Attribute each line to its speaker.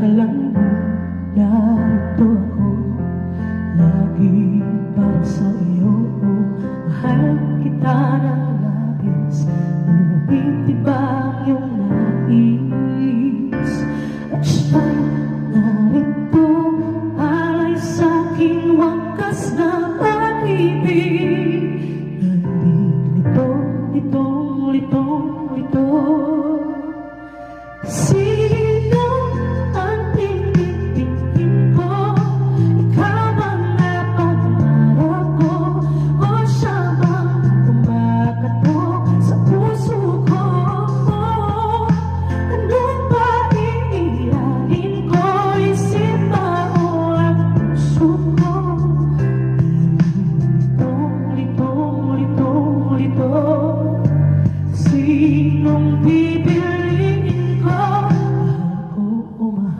Speaker 1: alam mo, narito ako lagi para sa iyo. Mahal kita ng labis, ngunit iba ang iyong